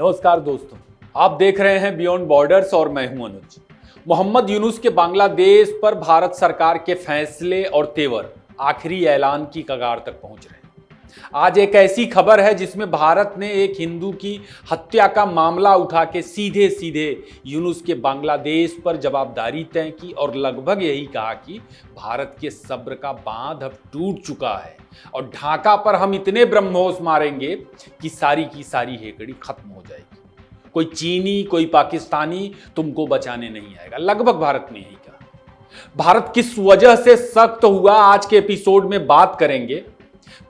नमस्कार दोस्तों, आप देख रहे हैं बियॉन्ड बॉर्डर्स और मैं हूं अनुज। मोहम्मद यूनुस के बांग्लादेश पर भारत सरकार के फैसले और तेवर आखिरी ऐलान की कगार तक पहुंच रहे हैं। आज एक ऐसी खबर है जिसमें भारत ने एक हिंदू की हत्या का मामला उठा के सीधे सीधे यूनुस के बांग्लादेश पर जवाबदारी तय की और लगभग यही कहा कि भारत के सब्र का बांध अब टूट चुका है और ढाका पर हम इतने ब्रह्मोस मारेंगे कि सारी की सारी हेकड़ी खत्म हो जाएगी। कोई चीनी, कोई पाकिस्तानी तुमको बचाने नहीं आएगा। लगभग भारत ने यही कहा। भारत किस वजह से सख्त हुआ, आज के एपिसोड में बात करेंगे।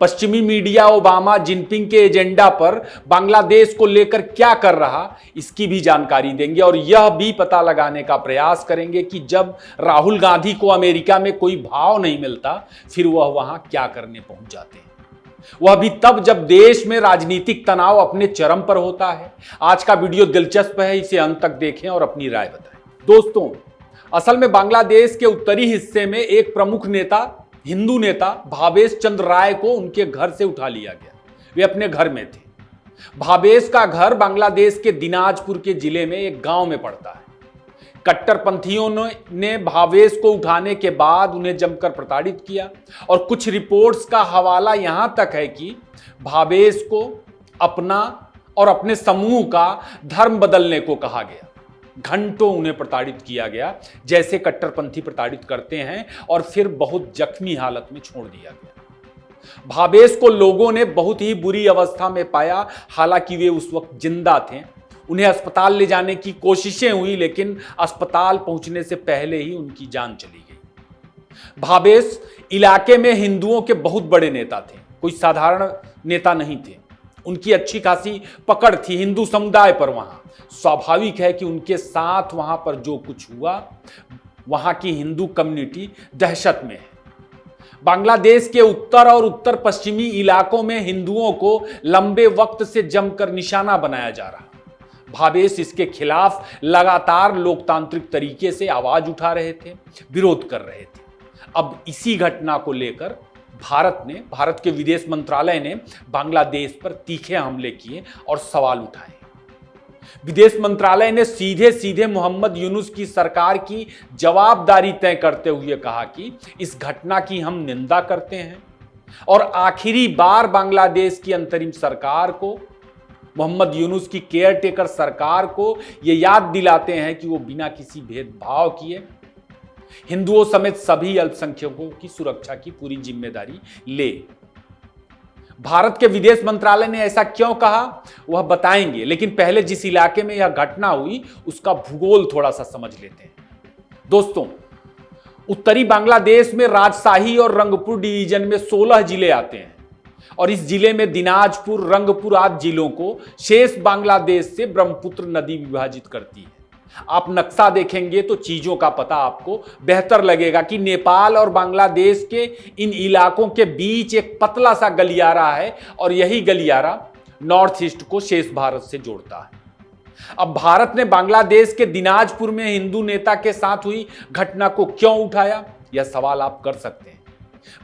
पश्चिमी मीडिया ओबामा जिनपिंग के एजेंडा पर बांग्लादेश को लेकर क्या कर रहा, इसकी भी जानकारी देंगे और यह भी पता लगाने का प्रयास करेंगे कि जब राहुल गांधी को अमेरिका में कोई भाव नहीं मिलता, फिर वह वहां क्या करने पहुंच जाते हैं। वह भी तब जब देश में राजनीतिक तनाव अपने चरम पर होता है। आज का वीडियो दिलचस्प है, इसे अंत तक देखें और अपनी राय बताएं। दोस्तों, असल में बांग्लादेश के उत्तरी हिस्से में एक प्रमुख नेता, हिंदू नेता भावेश चंद्र राय को उनके घर से उठा लिया गया। वे अपने घर में थे। भावेश का घर बांग्लादेश के दिनाजपुर के जिले में एक गांव में पड़ता है। कट्टरपंथियों ने भावेश को उठाने के बाद उन्हें जमकर प्रताड़ित किया और कुछ रिपोर्ट्स का हवाला यहां तक है कि भावेश को अपना और अपने समूह का धर्म बदलने को कहा गया। घंटों उन्हें प्रताड़ित किया गया, जैसे कट्टरपंथी प्रताड़ित करते हैं, और फिर बहुत जख्मी हालत में छोड़ दिया गया। भावेश को लोगों ने बहुत ही बुरी अवस्था में पाया। हालांकि वे उस वक्त जिंदा थे। उन्हें अस्पताल ले जाने की कोशिशें हुई, लेकिन अस्पताल पहुंचने से पहले ही उनकी जान चली गई। भावेश इलाके में हिंदुओं के बहुत बड़े नेता थे, कोई साधारण नेता नहीं थे। उनकी अच्छी खासी पकड़ थी हिंदू समुदाय पर वहां। स्वाभाविक है कि उनके साथ वहां पर जो कुछ हुआ, वहां की हिंदू कम्युनिटी दहशत में है। बांग्लादेश के उत्तर और उत्तर पश्चिमी इलाकों में हिंदुओं को लंबे वक्त से जमकर निशाना बनाया जा रहा। भावेश इसके खिलाफ लगातार लोकतांत्रिक तरीके से आवाज उठा रहे थे, विरोध कर रहे थे। अब इसी घटना को लेकर भारत के विदेश मंत्रालय ने बांग्लादेश पर तीखे हमले किए और सवाल उठाए। विदेश मंत्रालय ने सीधे सीधे मोहम्मद यूनुस की सरकार की जवाबदारी तय करते हुए कहा कि इस घटना की हम निंदा करते हैं और आखिरी बार बांग्लादेश की अंतरिम सरकार को, मोहम्मद यूनुस की केयरटेकर सरकार को यह याद दिलाते हैं कि वो बिना किसी भेदभाव किए हिंदुओं समेत सभी अल्पसंख्यकों की सुरक्षा की पूरी जिम्मेदारी ले। भारत के विदेश मंत्रालय ने ऐसा क्यों कहा, वह बताएंगे, लेकिन पहले जिस इलाके में यह घटना हुई उसका भूगोल थोड़ा सा समझ लेते हैं। दोस्तों, उत्तरी बांग्लादेश में राजशाही और रंगपुर डिवीजन में 16 जिले आते हैं और इस जिले में दिनाजपुर, रंगपुर आदि जिलों को शेष बांग्लादेश से ब्रह्मपुत्र नदी विभाजित करती है। आप नक्शा देखेंगे तो चीजों का पता आपको बेहतर लगेगा कि नेपाल और बांग्लादेश के इन इलाकों के बीच एक पतला सा गलियारा है और यही गलियारा नॉर्थ ईस्ट को शेष भारत से जोड़ता है। अब भारत ने बांग्लादेश के दिनाजपुर में हिंदू नेता के साथ हुई घटना को क्यों उठाया, यह सवाल आप कर सकते हैं।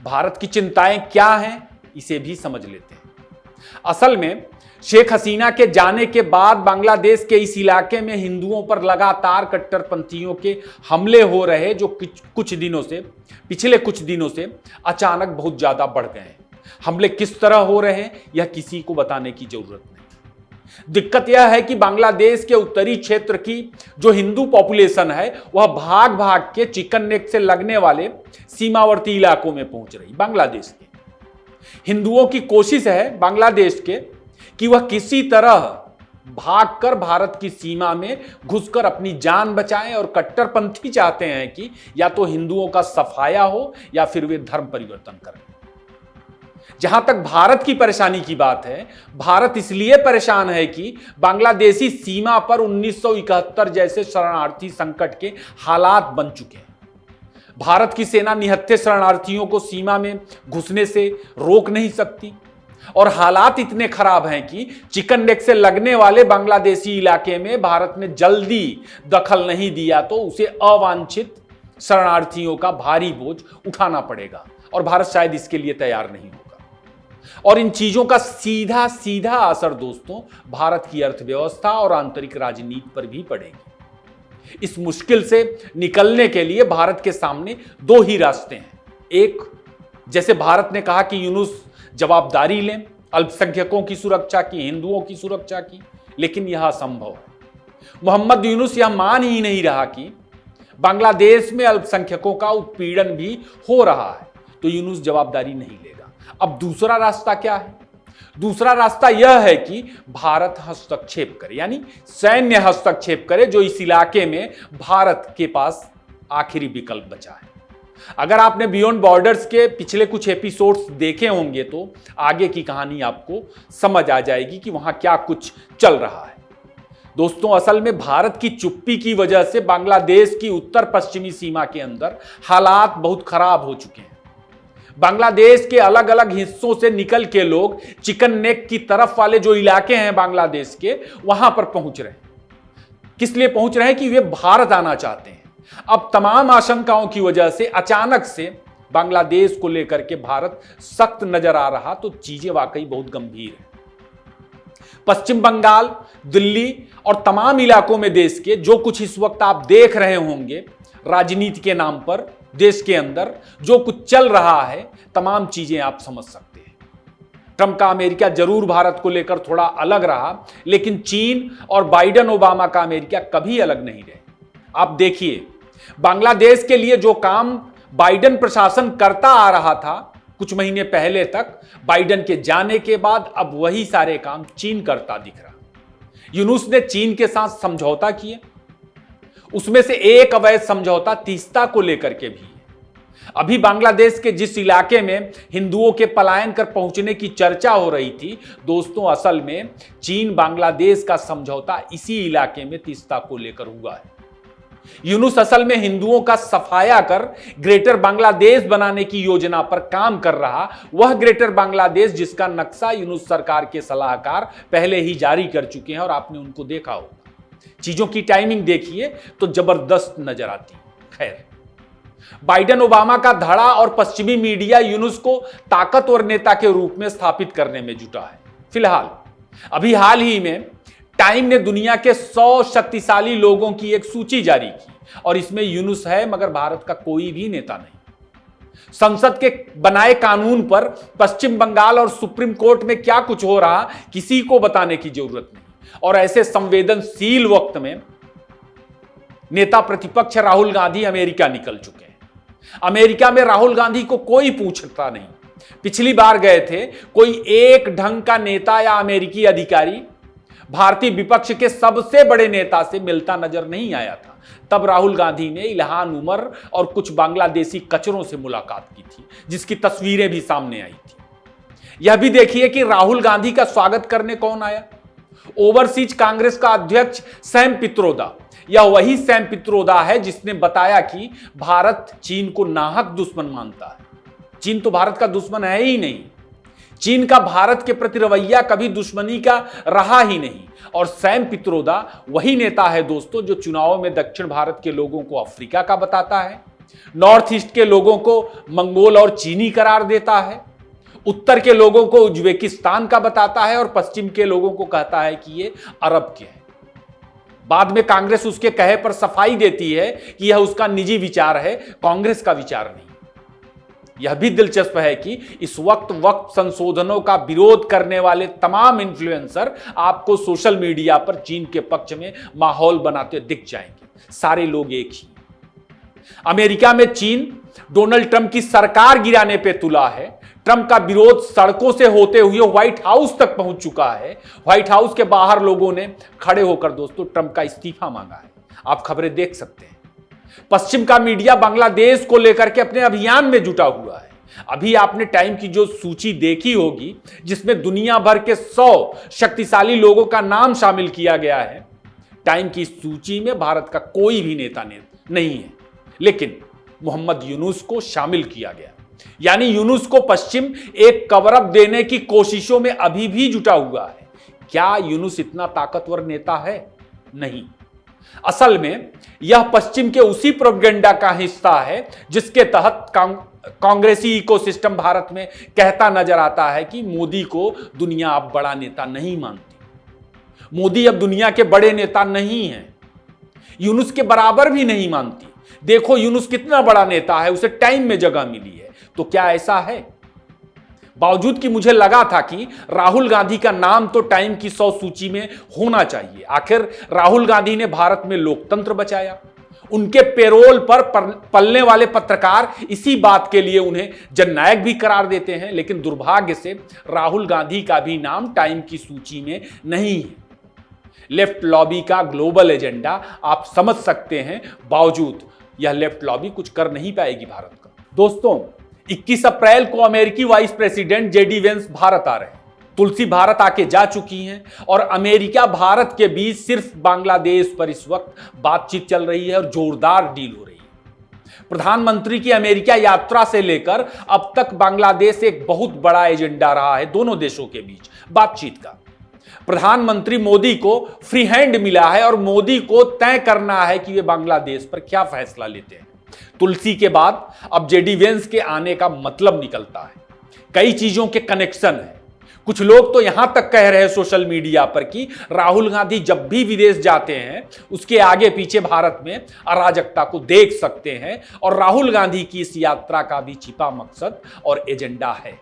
भारत की चिंताएं क्या हैं, इसे भी समझ लेते हैं। असल में शेख हसीना के जाने के बाद बांग्लादेश के इस इलाके में हिंदुओं पर लगातार कट्टरपंथियों के हमले हो रहे, जो पिछले कुछ दिनों से अचानक बहुत ज्यादा बढ़ गए हैं। हमले किस तरह हो रहे हैं यह किसी को बताने की जरूरत नहीं। दिक्कत यह है कि बांग्लादेश के उत्तरी क्षेत्र की जो हिंदू पॉपुलेशन है वह भाग भाग के चिकन नेक से लगने वाले सीमावर्ती इलाकों में पहुंच रही। बांग्लादेश के हिंदुओं की कोशिश है बांग्लादेश के कि वह किसी तरह भागकर भारत की सीमा में घुसकर अपनी जान बचाएं और कट्टरपंथी चाहते हैं कि या तो हिंदुओं का सफाया हो या फिर वे धर्म परिवर्तन करें। जहां तक भारत की परेशानी की बात है, भारत इसलिए परेशान है कि बांग्लादेशी सीमा पर 1971 जैसे शरणार्थी संकट के हालात बन चुके हैं। भारत की सेना निहत्थे शरणार्थियों को सीमा में घुसने से रोक नहीं सकती और हालात इतने खराब हैं कि चिकन नेक से लगने वाले बांग्लादेशी इलाके में भारत ने जल्दी दखल नहीं दिया तो उसे अवांछित शरणार्थियों का भारी बोझ उठाना पड़ेगा और भारत शायद इसके लिए तैयार नहीं होगा। और इन चीजों का सीधा सीधा असर दोस्तों भारत की अर्थव्यवस्था और आंतरिक राजनीति पर भी पड़ेगी। इस मुश्किल से निकलने के लिए भारत के सामने दो ही रास्ते हैं। एक, जैसे भारत ने कहा कि यूनुस जवाबदारी लें अल्पसंख्यकों की सुरक्षा की, हिंदुओं की सुरक्षा की, लेकिन यह असंभव है। मोहम्मद यूनुस यह मान ही नहीं रहा कि बांग्लादेश में अल्पसंख्यकों का उत्पीड़न भी हो रहा है, तो यूनुस जवाबदारी नहीं लेगा। अब दूसरा रास्ता क्या है? दूसरा रास्ता यह है कि भारत हस्तक्षेप करे, यानी सैन्य हस्तक्षेप करे, जो इस इलाके में भारत के पास आखिरी विकल्प बचा है। अगर आपने बियॉन्ड बॉर्डर्स के पिछले कुछ एपिसोड्स देखे होंगे तो आगे की कहानी आपको समझ आ जाएगी कि वहां क्या कुछ चल रहा है। दोस्तों, असल में भारत की चुप्पी की वजह से बांग्लादेश की उत्तर पश्चिमी सीमा के अंदर हालात बहुत खराब हो चुके हैं। बांग्लादेश के अलग अलग हिस्सों से निकल के लोग चिकन नेक की तरफ वाले जो इलाके हैं बांग्लादेश के, वहां पर पहुंच रहे हैं। किस लिए पहुंच रहे हैं? कि वे भारत आना चाहते हैं। अब तमाम आशंकाओं की वजह से अचानक से बांग्लादेश को लेकर के भारत सख्त नजर आ रहा, तो चीजें वाकई बहुत गंभीर है। पश्चिम बंगाल, दिल्ली और तमाम इलाकों में देश के जो कुछ इस वक्त आप देख रहे होंगे, राजनीति के नाम पर देश के अंदर जो कुछ चल रहा है, तमाम चीजें आप समझ सकते हैं। ट्रंप का अमेरिका जरूर भारत को लेकर थोड़ा अलग रहा, लेकिन चीन और बाइडेन ओबामा का अमेरिका कभी अलग नहीं रहे। आप देखिए, बांग्लादेश के लिए जो काम बाइडेन प्रशासन करता आ रहा था कुछ महीने पहले तक, बाइडेन के जाने के बाद अब वही सारे काम चीन करता दिख रहा। यूनुस ने चीन के साथ समझौता किए, उसमें से एक अवैध समझौता तीस्ता को लेकर के भी है। अभी बांग्लादेश के जिस इलाके में हिंदुओं के पलायन कर पहुंचने की चर्चा हो रही थी दोस्तों, असल में चीन बांग्लादेश का समझौता इसी इलाके में तीस्ता को लेकर हुआ है। यूनुस असल में हिंदुओं का सफाया कर ग्रेटर बांग्लादेश बनाने की योजना पर काम कर रहा, वह ग्रेटर बांग्लादेश जिसका नक्शा यूनुस सरकार के सलाहकार पहले ही जारी कर चुके हैं और आपने उनको देखा हो। चीजों की टाइमिंग देखिए तो जबरदस्त नजर आती। खैर, बाइडेन ओबामा का धड़ा और पश्चिमी मीडिया यूनुस को ताकतवर नेता के रूप में स्थापित करने में जुटा है। फिलहाल अभी हाल ही में टाइम ने दुनिया के 100 शक्तिशाली लोगों की एक सूची जारी की और इसमें यूनुस है, मगर भारत का कोई भी नेता नहीं। संसद के बनाए कानून पर पश्चिम बंगाल और सुप्रीम कोर्ट में क्या कुछ हो रहा किसी को बताने की जरूरत नहीं। और ऐसे संवेदनशील वक्त में नेता प्रतिपक्ष राहुल गांधी अमेरिका निकल चुके हैं। अमेरिका में राहुल गांधी को कोई पूछता नहीं। पिछली बार गए थे, कोई एक ढंग का नेता या अमेरिकी अधिकारी भारतीय विपक्ष के सबसे बड़े नेता से मिलता नजर नहीं आया था। तब राहुल गांधी ने इल्हान उमर और कुछ बांग्लादेशी कचरों से मुलाकात की थी, जिसकी तस्वीरें भी सामने आई थी। यह भी देखिए कि राहुल गांधी का स्वागत करने कौन आया। ओवरसीज कांग्रेस का अध्यक्ष सैम पित्रोदा। यह वही सैम पित्रोदा है जिसने बताया कि भारत चीन को नाहक दुश्मन मानता है। चीन तो भारत का दुश्मन है ही नहीं। चीन का भारत के प्रति रवैया कभी दुश्मनी का रहा ही नहीं। और सैम पित्रोदा वही नेता है दोस्तों जो चुनाव में दक्षिण भारत के लोगों को अफ्रीका का बताता है, नॉर्थ ईस्ट के लोगों को मंगोल और चीनी करार देता है, उत्तर के लोगों को उज्बेकिस्तान का बताता है और पश्चिम के लोगों को कहता है कि ये अरब के हैं। बाद में कांग्रेस उसके कहे पर सफाई देती है कि यह उसका निजी विचार है, कांग्रेस का विचार नहीं। यह भी दिलचस्प है कि इस वक्त संशोधनों का विरोध करने वाले तमाम इन्फ्लुएंसर आपको सोशल मीडिया पर चीन के पक्ष में माहौल बनाते दिख जाएंगे। सारे लोग एक ही। अमेरिका में चीन डोनाल्ड ट्रंप की सरकार गिराने पे तुला है। ट्रंप का विरोध सड़कों से होते हुए व्हाइट हाउस तक पहुंच चुका है। व्हाइट हाउस के बाहर लोगों ने खड़े होकर दोस्तों ट्रंप का इस्तीफा मांगा है। आप खबरें देख सकते हैं। पश्चिम का मीडिया बांग्लादेश को लेकर के अपने अभियान में जुटा हुआ है। अभी आपने टाइम की जो सूची देखी होगी जिसमें दुनिया भर के 100 शक्तिशाली लोगों का नाम शामिल किया गया है, टाइम की सूची में भारत का कोई भी नेता नहीं है, लेकिन मोहम्मद यूनुस को शामिल किया गया। यानी यूनुस को पश्चिम एक कवर अप देने की कोशिशों में अभी भी जुटा हुआ है। क्या यूनुस इतना ताकतवर नेता है? नहीं। असल में यह पश्चिम के उसी प्रोपेगेंडा का हिस्सा है जिसके तहत कांग्रेसी इकोसिस्टम भारत में कहता नजर आता है कि मोदी को दुनिया अब बड़ा नेता नहीं मानती। मोदी अब दुनिया के बड़े नेता नहीं हैं, यूनुस के बराबर भी नहीं मानती। देखो यूनुस कितना बड़ा नेता है, उसे टाइम में जगह मिली है। तो क्या ऐसा है? बावजूद कि मुझे लगा था कि राहुल गांधी का नाम तो टाइम की 100 सूची में होना चाहिए। आखिर राहुल गांधी ने भारत में लोकतंत्र बचाया। उनके पेरोल पर पलने वाले पत्रकार इसी बात के लिए उन्हें जननायक भी करार देते हैं। लेकिन दुर्भाग्य से राहुल गांधी का भी नाम टाइम की सूची में नहीं है। लेफ्ट लॉबी का ग्लोबल एजेंडा आप समझ सकते हैं, बावजूद यह लेफ्ट लॉबी कुछ कर नहीं पाएगी भारत का। दोस्तों, 21 अप्रैल को अमेरिकी vice president JD Vance Bharat आ रहे हैं। तुलसी भारत आके जा चुकी हैं और अमेरिका भारत के बीच सिर्फ बांग्लादेश पर इस वक्त बातचीत चल रही है और जोरदार डील हो रही है। प्रधानमंत्री की अमेरिका यात्रा से लेकर अब तक बांग्लादेश एक बहुत बड़ा एजेंडा रहा है दोनों देशों के बीच बातचीत का। प्रधानमंत्री मोदी को फ्री हैंड मिला है और मोदी को तय करना है कि वे बांग्लादेश पर क्या फैसला लेते हैं। तुलसी के बाद अब जेडी वेंस के आने का मतलब निकलता है। कई चीजों के कनेक्शन है। कुछ लोग तो यहां तक कह रहे हैं सोशल मीडिया पर कि राहुल गांधी जब भी विदेश जाते हैं उसके आगे पीछे भारत में अराजकता को देख सकते हैं और राहुल गांधी की इस यात्रा का भी छिपा मकसद और एजेंडा है।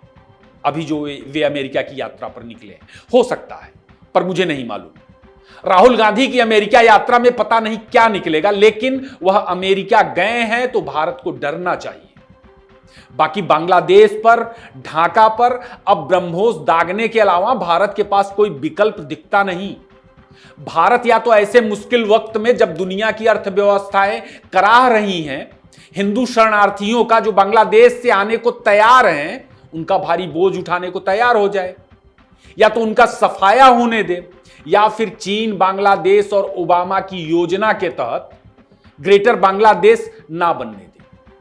अभी जो वे अमेरिका की यात्रा पर निकले हैं, हो सकता है, पर मुझे नहीं मालूम। राहुल गांधी की अमेरिका यात्रा में पता नहीं क्या निकलेगा, लेकिन वह अमेरिका गए हैं तो भारत को डरना चाहिए। बाकी बांग्लादेश पर, ढाका पर अब ब्रह्मोस दागने के अलावा भारत के पास कोई विकल्प दिखता नहीं। भारत या तो ऐसे मुश्किल वक्त में जब दुनिया की अर्थव्यवस्थाएं कराह रही हैं, हिंदू शरणार्थियों का जो बांग्लादेश से आने को तैयार हैं, उनका भारी बोझ उठाने को तैयार हो जाए, या तो उनका सफाया होने दे, या फिर चीन बांग्लादेश और ओबामा की योजना के तहत ग्रेटर बांग्लादेश ना बनने दे।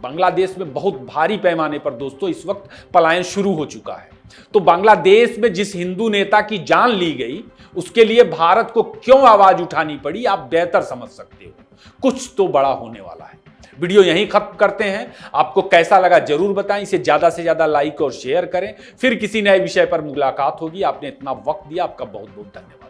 बांग्लादेश में बहुत भारी पैमाने पर दोस्तों इस वक्त पलायन शुरू हो चुका है। तो बांग्लादेश में जिस हिंदू नेता की जान ली गई, उसके लिए भारत को क्यों आवाज उठानी पड़ी, आप बेहतर समझ सकते हो। कुछ तो बड़ा होने वाला है। वीडियो यहीं खत्म करते हैं। आपको कैसा लगा जरूर बताएं। इसे ज्यादा से ज्यादा लाइक और शेयर करें। फिर किसी नए विषय पर मुलाकात होगी। आपने इतना वक्त दिया, आपका बहुत बहुत धन्यवाद।